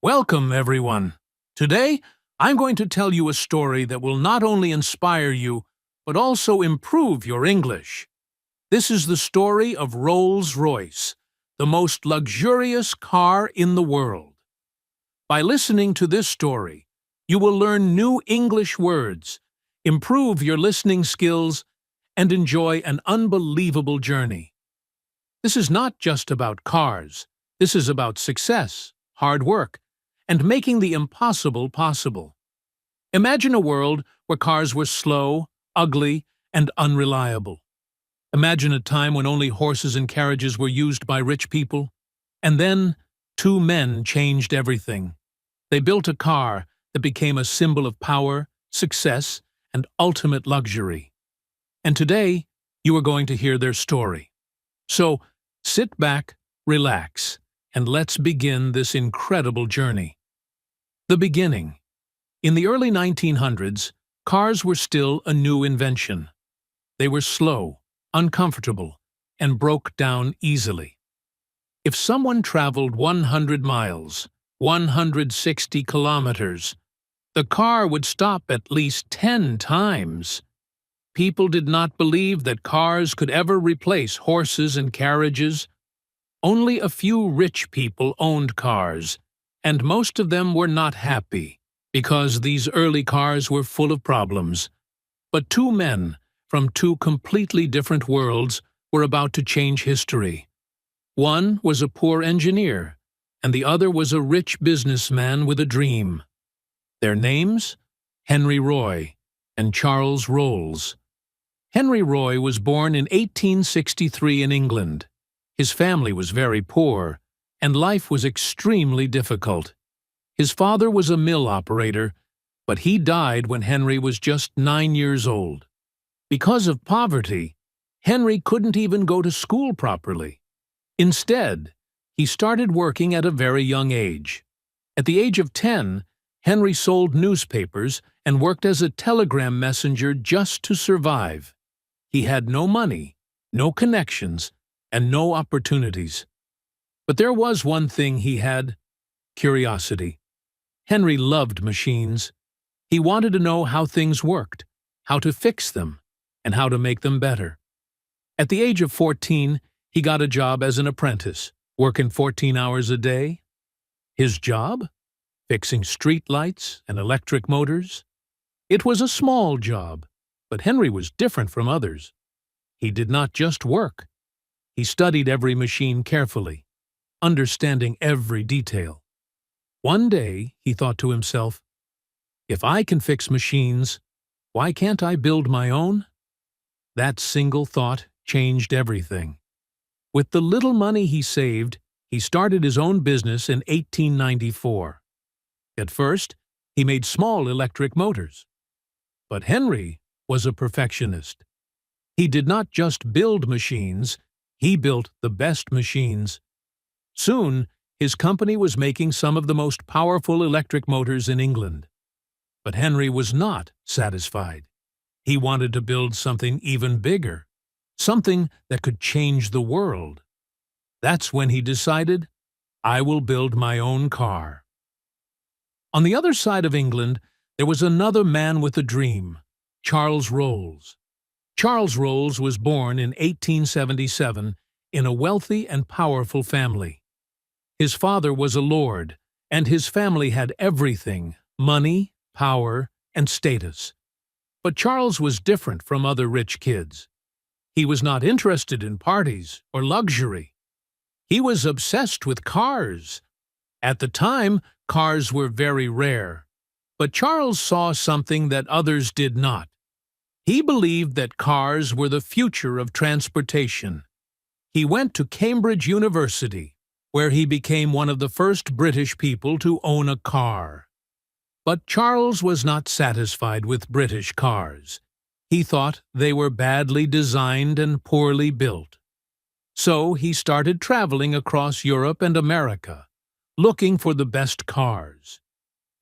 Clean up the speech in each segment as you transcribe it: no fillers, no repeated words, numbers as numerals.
Welcome, everyone. Today, I'm going to tell you a story that will not only inspire you, but also improve your English. This is the story of Rolls Royce, the most luxurious car in the world. By listening to this story, you will learn new English words, improve your listening skills, and enjoy an unbelievable journey. This is not just about cars. This is about success, hard work, and making the impossible possible. Imagine a world where cars were slow, ugly, and unreliable. Imagine a time when only horses and carriages were used by rich people. And then, two men changed everything. They built a car that became a symbol of power, success, and ultimate luxury. And today, you are going to hear their story. So, sit back, relax, and let's begin this incredible journey. The beginning. In the early 1900s, cars were still a new invention. They were slow, uncomfortable, and broke down easily. If someone traveled 100 miles, 160 kilometers, the car would stop at least 10 times. People did not believe that cars could ever replace horses and carriages. Only a few rich people owned cars, and most of them were not happy, because these early cars were full of problems. But two men from two completely different worlds were about to change history. One was a poor engineer, and the other was a rich businessman with a dream. Their names? Henry Roy and Charles Rolls. Henry Roy was born in 1863 in England. His family was very poor, and life was extremely difficult. His father was a mill operator, but he died when Henry was just 9 years old. Because of poverty, Henry couldn't even go to school properly. Instead, he started working at a very young age. At the age of 10, Henry sold newspapers and worked as a telegram messenger just to survive. He had no money, no connections, and no opportunities. But there was one thing he had: curiosity. Henry loved machines. He wanted to know how things worked, how to fix them, and how to make them better. At the age of 14, he got a job as an apprentice, working 14 hours a day. His job? Fixing street lights and electric motors. It was a small job, but Henry was different from others. He did not just work. He studied every machine carefully, understanding every detail. One day, he thought to himself, if I can fix machines, why can't I build my own? That single thought changed everything. With the little money he saved, he started his own business in 1894. At first, he made small electric motors. But Henry was a perfectionist. He did not just build machines, he built the best machines. Soon, his company was making some of the most powerful electric motors in England. But Henry was not satisfied. He wanted to build something even bigger, something that could change the world. That's when he decided, I will build my own car. On the other side of England, there was another man with a dream, Charles Rolls. Charles Rolls was born in 1877 in a wealthy and powerful family. His father was a lord, and his family had everything: money, power, and status. But Charles was different from other rich kids. He was not interested in parties or luxury. He was obsessed with cars. At the time, cars were very rare. But Charles saw something that others did not. He believed that cars were the future of transportation. He went to Cambridge University, where he became one of the first British people to own a car. But Charles was not satisfied with British cars. He thought they were badly designed and poorly built. So he started traveling across Europe and America, looking for the best cars.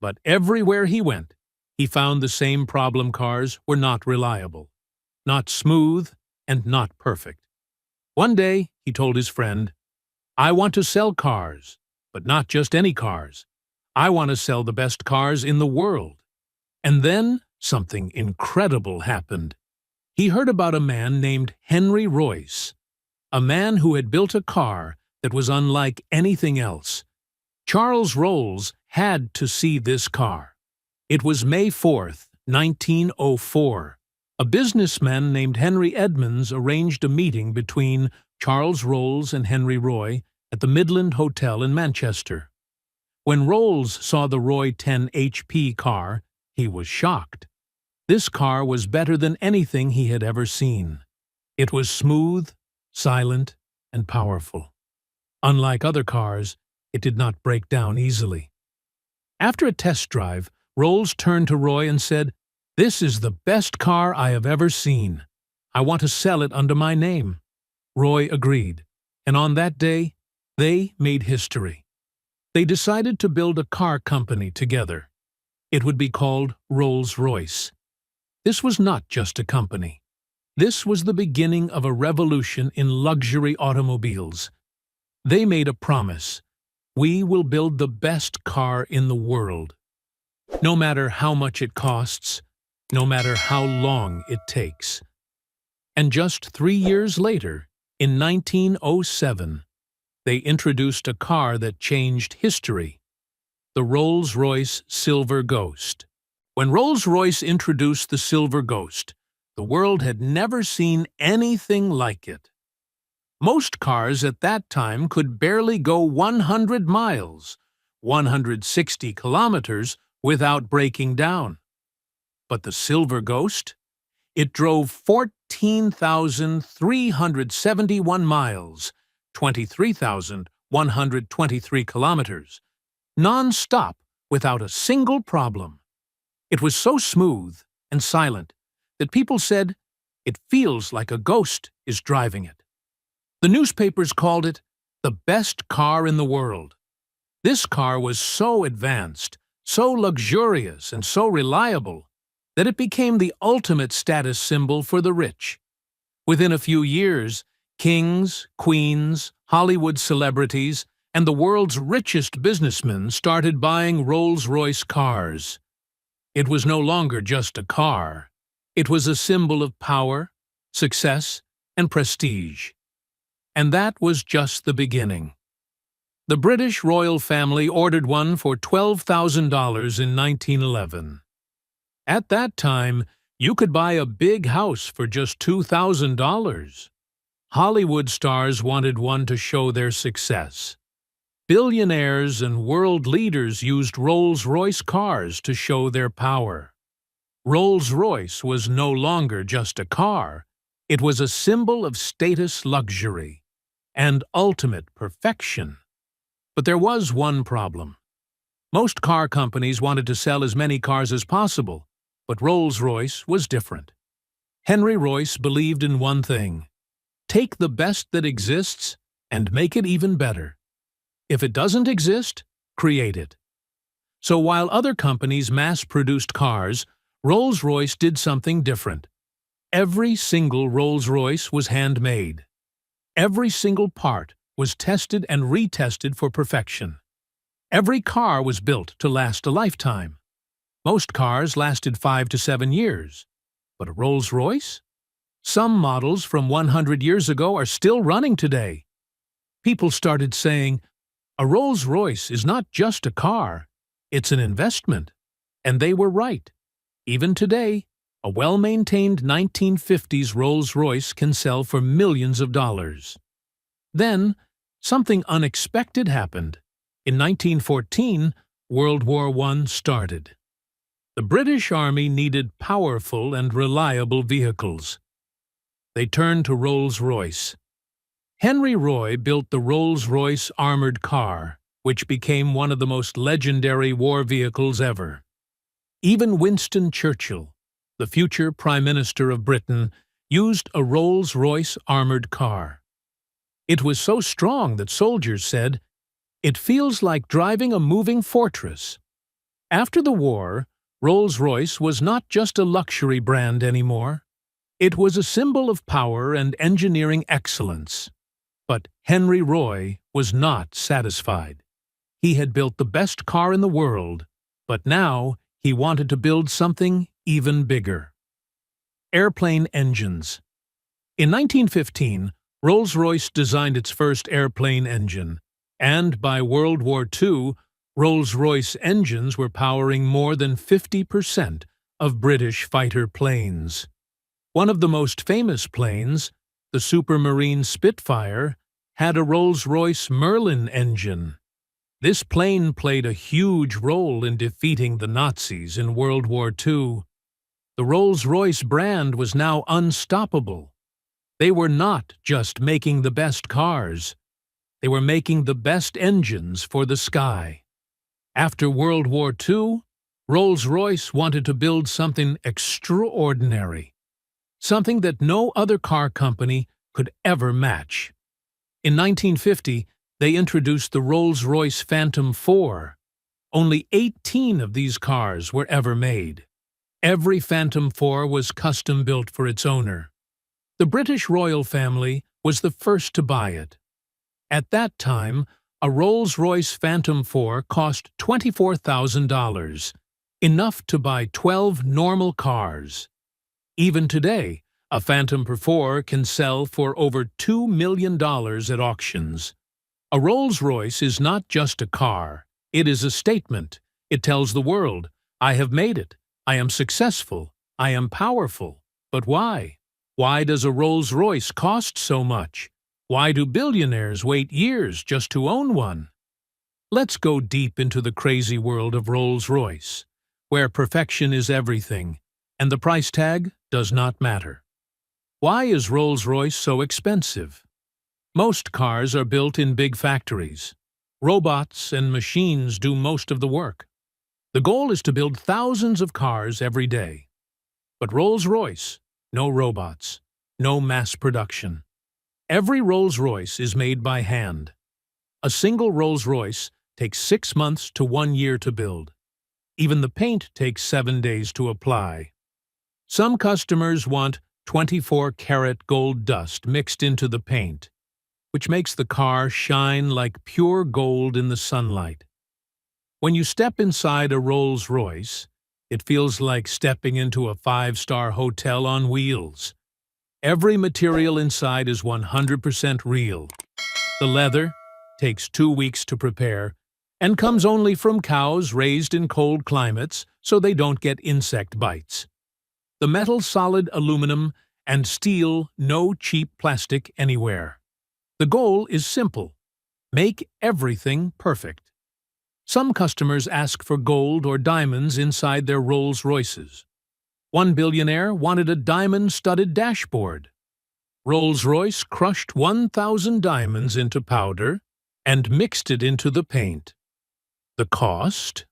But everywhere he went, he found the same problem: cars were not reliable, not smooth, and not perfect. One day, he told his friend, I want to sell cars, but not just any cars. I want to sell the best cars in the world." And then something incredible happened. He heard about a man named Henry Royce, a man who had built a car that was unlike anything else. Charles Rolls had to see this car. It was May 4th, 1904. A businessman named Henry Edmonds arranged a meeting between Charles Rolls and Henry Roy at the Midland Hotel in Manchester. When Rolls saw the Roy 10 HP car, he was shocked. This car was better than anything he had ever seen. It was smooth, silent, and powerful. Unlike other cars, it did not break down easily. After a test drive, Rolls turned to Roy and said, "This is the best car I have ever seen. I want to sell it under my name." Roy agreed, and on that day, they made history. They decided to build a car company together. It would be called Rolls Royce. This was not just a company. This was the beginning of a revolution in luxury automobiles. They made a promise: "We will build the best car in the world. No matter how much it costs, no matter how long it takes." And just 3 years later, in 1907, they introduced a car that changed history: the Rolls Royce Silver Ghost. When Rolls Royce introduced the Silver Ghost, the world had never seen anything like it. Most cars at that time could barely go 100 miles, 160 kilometers, without breaking down. But the Silver Ghost? It drove 14,371 miles, 23,123 kilometers, non-stop without a single problem. It was so smooth and silent that people said, "It feels like a ghost is driving it." The newspapers called it the best car in the world. This car was so advanced, so luxurious, and so reliable that it became the ultimate status symbol for the rich. Within a few years, kings, queens, Hollywood celebrities, and the world's richest businessmen started buying Rolls-Royce cars. It was no longer just a car. It was a symbol of power, success, and prestige. And that was just the beginning. The British royal family ordered one for $12,000 in 1911. At that time, you could buy a big house for just $2,000. Hollywood stars wanted one to show their success. Billionaires and world leaders used Rolls-Royce cars to show their power. Rolls-Royce was no longer just a car. It was a symbol of status, luxury, and ultimate perfection. But there was one problem. Most car companies wanted to sell as many cars as possible, but Rolls-Royce was different. Henry Royce believed in one thing: take the best that exists and make it even better. If it doesn't exist, create it. So while other companies mass-produced cars, Rolls-Royce did something different. Every single Rolls-Royce was handmade. Every single part was tested and retested for perfection. Every car was built to last a lifetime. Most cars lasted 5 to 7 years. But a Rolls-Royce? Some models from 100 years ago are still running today. People started saying, "A Rolls-Royce is not just a car, it's an investment." And they were right. Even today, a well-maintained 1950s Rolls-Royce can sell for millions of dollars. Then, something unexpected happened. In 1914, World War I started. The British Army needed powerful and reliable vehicles. They turned to Rolls-Royce. Henry Roy built the Rolls-Royce armored car, which became one of the most legendary war vehicles ever. Even Winston Churchill, the future Prime Minister of Britain, used a Rolls-Royce armored car. It was so strong that soldiers said, "It feels like driving a moving fortress." After the war, Rolls-Royce was not just a luxury brand anymore. It was a symbol of power and engineering excellence. But Henry Roy was not satisfied. He had built the best car in the world, but now he wanted to build something even bigger. Airplane engines. In 1915, Rolls Royce designed its first airplane engine, and by World War II, Rolls Royce engines were powering more than 50% of British fighter planes. One of the most famous planes, the Supermarine Spitfire, had a Rolls Royce Merlin engine. This plane played a huge role in defeating the Nazis in World War II. The Rolls Royce brand was now unstoppable. They were not just making the best cars. They were making the best engines for the sky. After World War II, Rolls-Royce wanted to build something extraordinary, something that no other car company could ever match. In 1950, they introduced the Rolls-Royce Phantom 4. Only 18 of these cars were ever made. Every Phantom 4 was custom-built for its owner. The British royal family was the first to buy it. At that time, a Rolls-Royce Phantom 4 cost $24,000, enough to buy 12 normal cars. Even today, a Phantom 4 can sell for over $2 million at auctions. A Rolls-Royce is not just a car. It is a statement. It tells the world, I have made it. I am successful. I am powerful. But why? Why does a Rolls-Royce cost so much? Why do billionaires wait years just to own one? Let's go deep into the crazy world of Rolls-Royce, where perfection is everything, and the price tag does not matter. Why is Rolls-Royce so expensive? Most cars are built in big factories. Robots and machines do most of the work. The goal is to build thousands of cars every day. But Rolls-Royce, no robots, no mass production. Every Rolls-Royce is made by hand. A single Rolls-Royce takes 6 months to 1 year to build. Even the paint takes 7 days to apply. Some customers want 24-karat gold dust mixed into the paint, which makes the car shine like pure gold in the sunlight. When you step inside a Rolls-Royce, it feels like stepping into a 5-star hotel on wheels. Every material inside is 100% real. The leather takes 2 weeks to prepare and comes only from cows raised in cold climates so they don't get insect bites. The metal solid aluminum and steel, no cheap plastic anywhere. The goal is simple. Make everything perfect. Some customers ask for gold or diamonds inside their Rolls-Royces. One billionaire wanted a diamond-studded dashboard. Rolls-Royce crushed 1,000 diamonds into powder and mixed it into the paint. The cost?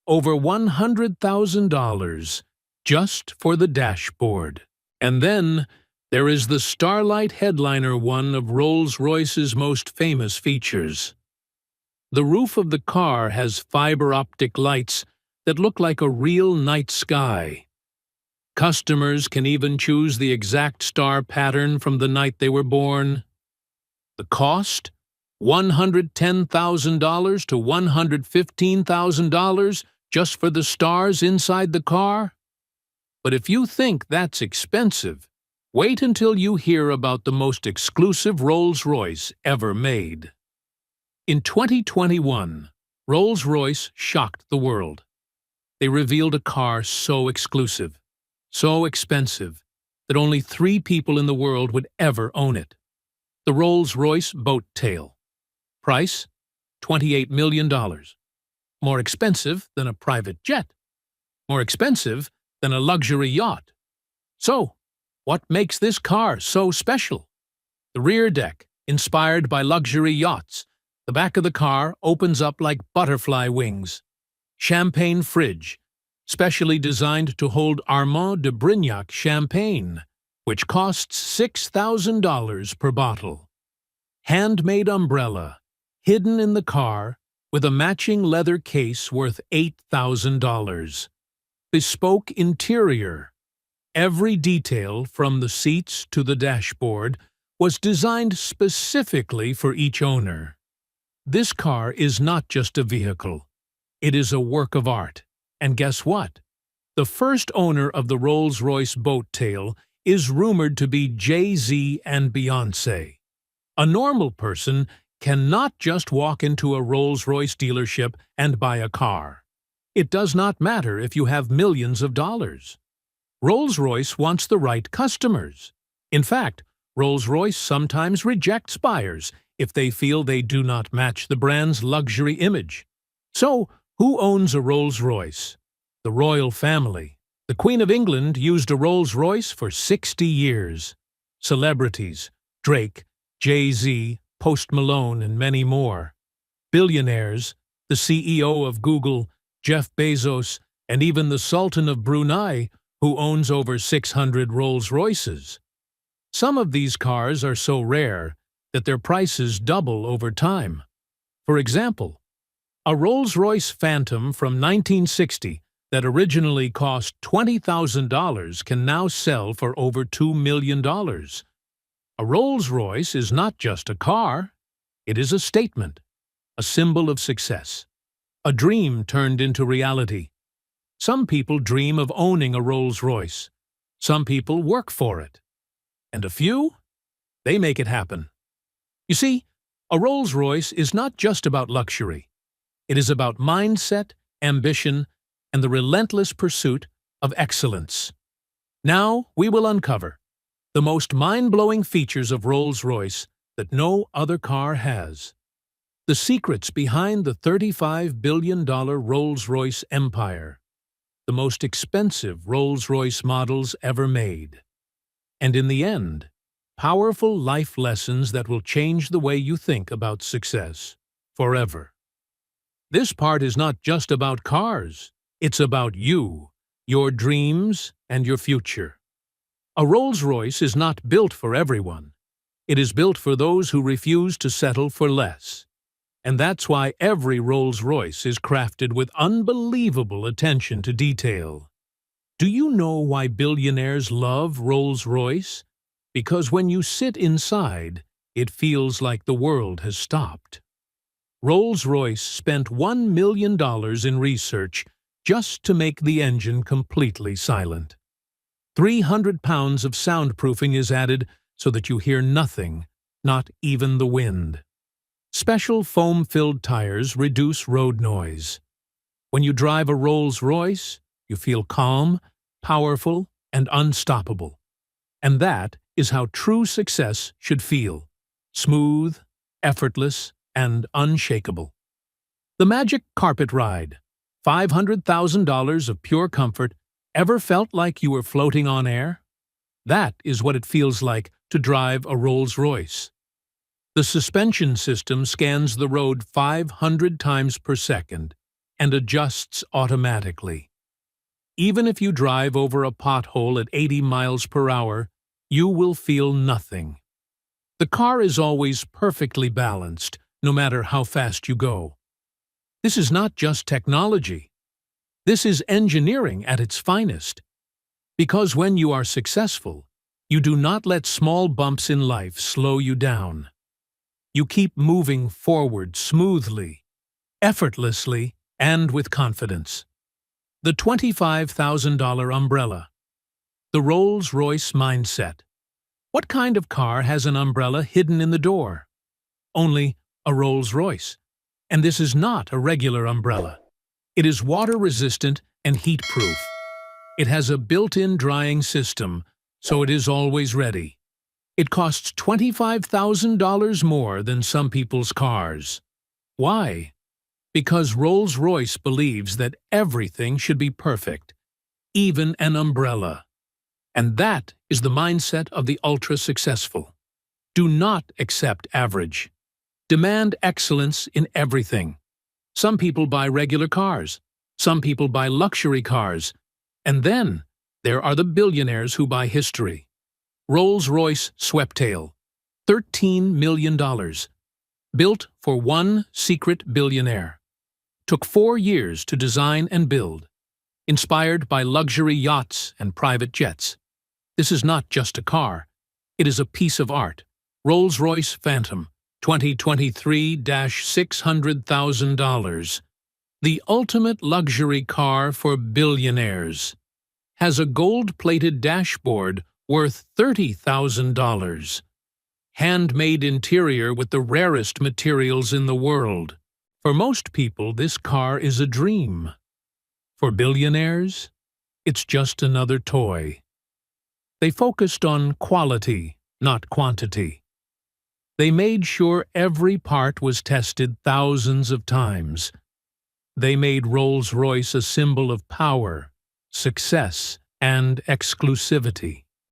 Over $100,000 just for the dashboard. And then there is the Starlight headliner, one of Rolls-Royce's most famous features. The roof of the car has fiber optic lights that look like a real night sky. Customers can even choose the exact star pattern from the night they were born. The cost? $110,000 to $115,000 just for the stars inside the car? But if you think that's expensive, wait until you hear about the most exclusive Rolls-Royce ever made. In 2021, Rolls-Royce shocked the world. They revealed a car so exclusive, so expensive, that only 3 people in the world would ever own it. The Rolls-Royce Boat Tail. Price? $28 million. More expensive than a private jet. More expensive than a luxury yacht. So, what makes this car so special? The rear deck, inspired by luxury yachts. The back of the car opens up like butterfly wings. Champagne fridge, specially designed to hold Armand de Brignac champagne, which costs $6,000 per bottle. Handmade umbrella, hidden in the car, with a matching leather case worth $8,000. Bespoke interior. Every detail, from the seats to the dashboard, was designed specifically for each owner. This car is not just a vehicle. It is a work of art. And guess what? The first owner of the Rolls Royce boat tail is rumored to be Jay-Z and Beyoncé. A normal person cannot just walk into a Rolls Royce dealership and buy a car. It does not matter if you have millions of dollars. Rolls Royce wants the right customers. In fact, Rolls Royce sometimes rejects buyers if they feel they do not match the brand's luxury image. So, who owns a Rolls Royce? The royal family. The Queen of England used a Rolls Royce for 60 years. Celebrities, Drake, Jay-Z, Post Malone, and many more. Billionaires, the CEO of Google, Jeff Bezos, and even the Sultan of Brunei, who owns over 600 Rolls Royces. Some of these cars are so rare that their prices double over time. For example, a Rolls Royce Phantom from 1960 that originally cost $20,000 can now sell for over $2 million. A Rolls Royce is not just a car, it is a statement, a symbol of success, a dream turned into reality. Some people dream of owning a Rolls Royce. Some people work for it. And a few? They make it happen. You see, a Rolls Royce is not just about luxury. It is about mindset, ambition, and the relentless pursuit of excellence. Now we will uncover the most mind-blowing features of Rolls Royce that no other car has. The secrets behind the $35 billion Rolls Royce empire. The most expensive Rolls Royce models ever made. And in the end, powerful life lessons that will change the way you think about success forever. This part is not just about cars. It's about you, your dreams, and your future. A Rolls Royce is not built for everyone. It is built for those who refuse to settle for less. And that's why every Rolls Royce is crafted with unbelievable attention to detail. Do you know why billionaires love Rolls Royce? Because when you sit inside, it feels like the world has stopped. Rolls Royce spent $1 million in research just to make the engine completely silent. 300 pounds of soundproofing is added so that you hear nothing, not even the wind. Special foam-filled tires reduce road noise. When you drive a Rolls Royce, you feel calm, powerful, and unstoppable. And that is how true success should feel: smooth, effortless, and unshakable. The magic carpet ride. $500,000 of pure comfort. Ever felt like you were floating on air? That is what it feels like to drive a Rolls Royce. The suspension system scans the road 500 times per second and adjusts automatically. Even if you drive over a pothole at 80 miles per hour, you will feel nothing. The car is always perfectly balanced, no matter how fast you go. This is not just technology. This is engineering at its finest. Because when you are successful, you do not let small bumps in life slow you down. You keep moving forward smoothly, effortlessly, and with confidence. The $25,000 umbrella. The Rolls Royce mindset. What kind of car has an umbrella hidden in the door? Only a Rolls Royce. And this is not a regular umbrella. It is water-resistant and heat-proof. It has a built-in drying system, so it is always ready. It costs $25,000 more than some people's cars. Why? Because Rolls-Royce believes that everything should be perfect, even an umbrella. And that is the mindset of the ultra-successful. Do not accept average. Demand excellence in everything. Some people buy regular cars. Some people buy luxury cars. And then there are the billionaires who buy history. Rolls-Royce Sweptail, $13 million. Built for one secret billionaire. Took 4 years to design and build. Inspired by luxury yachts and private jets. This is not just a car. It is a piece of art. Rolls-Royce Phantom, $600,000. The ultimate luxury car for billionaires. Has a gold-plated dashboard worth $30,000. Handmade interior with the rarest materials in the world. For most people, this car is a dream. For billionaires, it's just another toy. They focused on quality, not quantity. They made sure every part was tested thousands of times. They made Rolls Royce a symbol of power, success, and exclusivity.